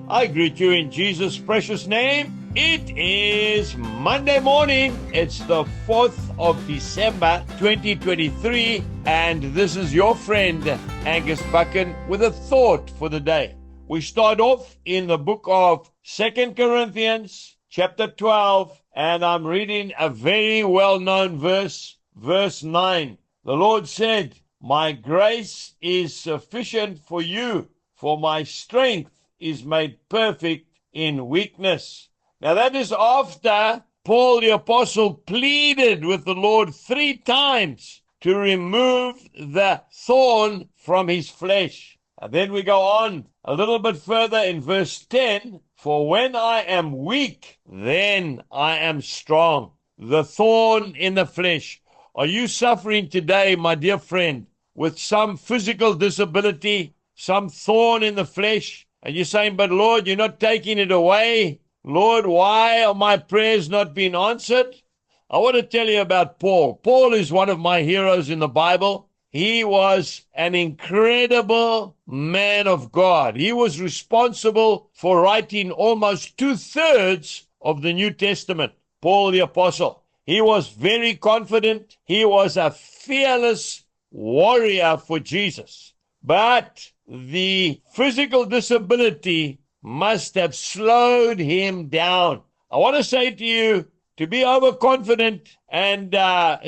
I greet you in Jesus' precious name. It is Monday morning. It's the 4th of December, 2023. And this is your friend, Angus Buchan, with a thought for the day. We start off in the book of 2 Corinthians, chapter 12. And I'm reading a very well-known verse, verse 9. The Lord said, "My grace is sufficient for you, for my strength is made perfect in weakness." Now that is after Paul the Apostle pleaded with the Lord 3 times to remove the thorn from his flesh. And then we go on a little bit further in verse 10. "For when I am weak, then I am strong." The thorn in the flesh. Are you suffering today, my dear friend, with some physical disability, some thorn in the flesh? And you're saying, "But Lord, you're not taking it away. Lord, why are my prayers not being answered?" I want to tell you about Paul. Paul is one of my heroes in the Bible. He was an incredible man of God. He was responsible for writing almost 2/3 of the New Testament, Paul the Apostle. He was very confident. He was a fearless warrior for Jesus. But the physical disability must have slowed him down. I want to say to you, to be overconfident and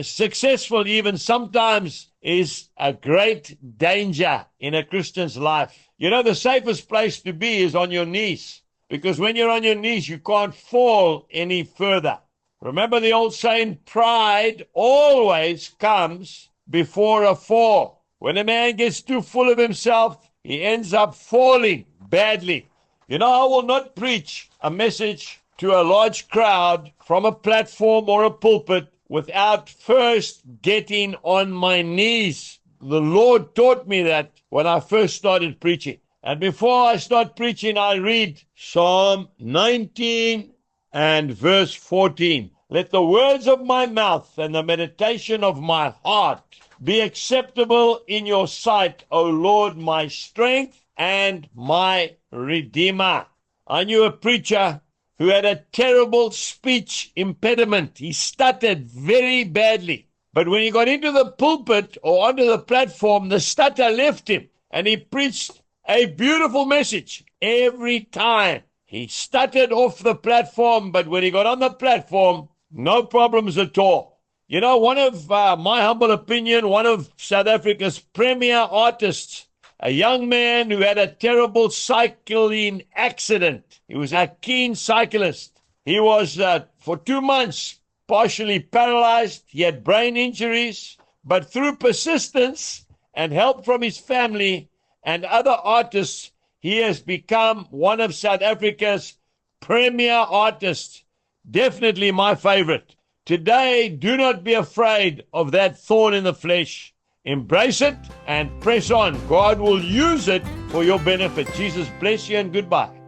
successful even sometimes is a great danger in a Christian's life. You know, the safest place to be is on your knees, because when you're on your knees, you can't fall any further. Remember the old saying, pride always comes before a fall. When a man gets too full of himself, he ends up falling badly. You know, I will not preach a message to a large crowd from a platform or a pulpit without first getting on my knees. The Lord taught me that when I first started preaching. And before I start preaching, I read Psalm 19 and verse 14. "Let the words of my mouth and the meditation of my heart be acceptable in your sight, O Lord, my strength and my Redeemer." I knew a preacher who had a terrible speech impediment. He stuttered very badly. But when he got into the pulpit or onto the platform, the stutter left him, and he preached a beautiful message every time. He stuttered off the platform, but when he got on the platform, no problems at all. You know, one of my humble opinion, one of South Africa's premier artists, a young man who had a terrible cycling accident. He was a keen cyclist. He was, for 2 months, partially paralyzed. He had brain injuries, but through persistence and help from his family and other artists, he has become one of South Africa's premier artists. Definitely my favorite. Today, do not be afraid of that thorn in the flesh. Embrace it and press on. God will use it for your benefit. Jesus bless you and goodbye.